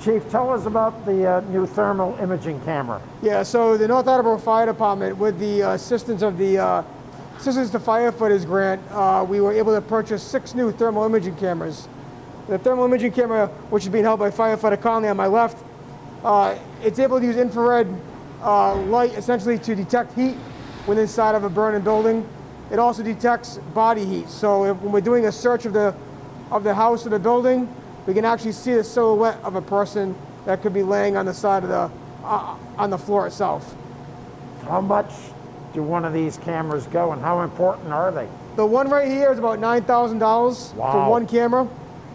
Chief, tell us about the new thermal imaging camera. Yeah, so the North Attleboro Fire Department, with the assistance of the Assistance to Firefighters grant, we were able to purchase 6 new thermal imaging cameras. The thermal imaging camera, which is being held by firefighter Conley on my left, it's able to use infrared light essentially to detect heat within inside of a burning building. It also detects body heat. So when we're doing a search of the house or the building, we can actually see the silhouette of a person that could be laying on the side of the on the floor itself. How much do one of these cameras go, and how important are they? The one right here is about $9,000 for one camera.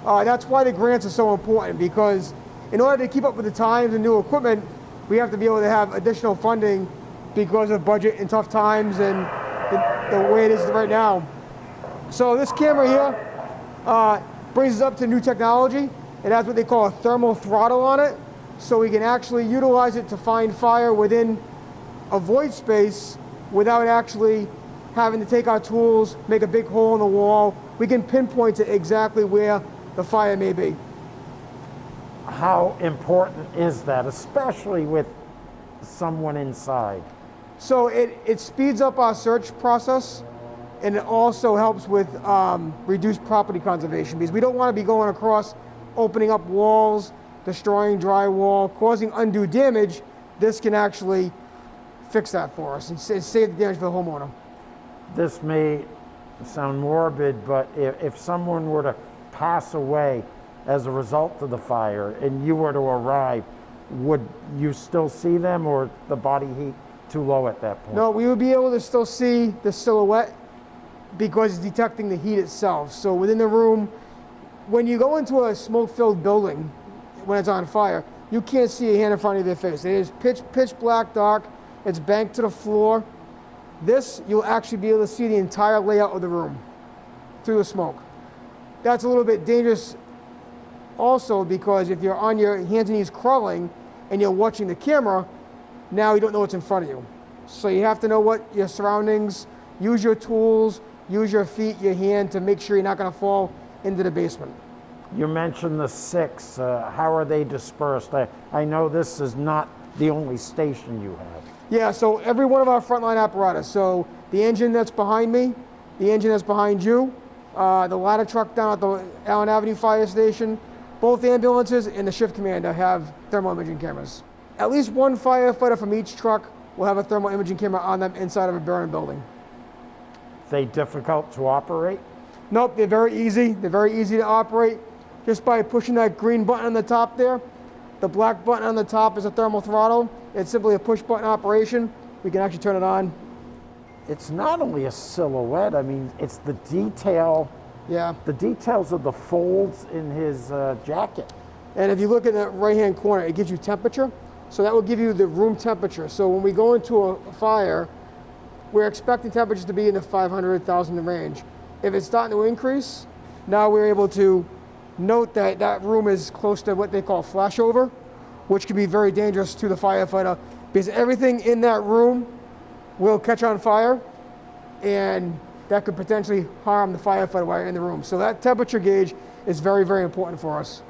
That's why the grants are so important, because in order to keep up with the times and new equipment, we have to be able to have additional funding because of budget and tough times and the way it is right now. So this camera here brings us up to new technology. It has what they call a thermal throttle on it, so we can actually utilize it to find fire within a void space without actually having to take our tools, make a big hole in the wall. We can pinpoint to exactly where the fire may be. How important is that, especially with someone inside? So it speeds up our search process, and it also helps with reduced property conservation, because we don't want to be going across, opening up walls, destroying drywall, causing undue damage. This can actually fix that for us and save the damage for the homeowner. This may sound morbid, but if someone were to pass away as a result of the fire and you were to arrive, would you still see them, or the body heat too low at that point? No, we would be able to still see the silhouette because it's detecting the heat itself. So within the room, when you go into a smoke-filled building, when it's on fire, you can't see a hand in front of their face. It is pitch black dark. It's banked to the floor. This, you'll actually be able to see the entire layout of the room through the smoke. That's a little bit dangerous also, because if you're on your hands and knees crawling and you're watching the camera, now you don't know what's in front of you. So you have to know what your surroundings, use your tools, use your feet, your hand to make sure you're not going to fall into the basement. You mentioned the 6. How are they dispersed? I know this is not the only station you have. Yeah, so every one of our frontline apparatus. So the engine that's behind me, the engine that's behind you, the ladder truck down at the Allen Avenue Fire Station, both ambulances and the shift commander have thermal imaging cameras. At least one firefighter from each truck will have a thermal imaging camera on them inside of a burning building. They difficult to operate? Nope, they're very easy. They're very easy to operate. Just by pushing that green button on the top there. The black button on the top is a thermal throttle. It's simply a push button operation. We can actually turn it on. It's not only a silhouette, I mean, it's the detail. Yeah. The details of the folds in his jacket. And if you look at the right-hand corner, it gives you temperature. So that will give you the room temperature. So when we go into a fire, we're expecting temperatures to be in the 500,000 range. If it's starting to increase, now we're able to note that that room is close to what they call flashover, which can be very dangerous to the firefighter, because everything in that room will catch on fire, and that could potentially harm the firefighter while you're in the room. So that temperature gauge is very, very important for us.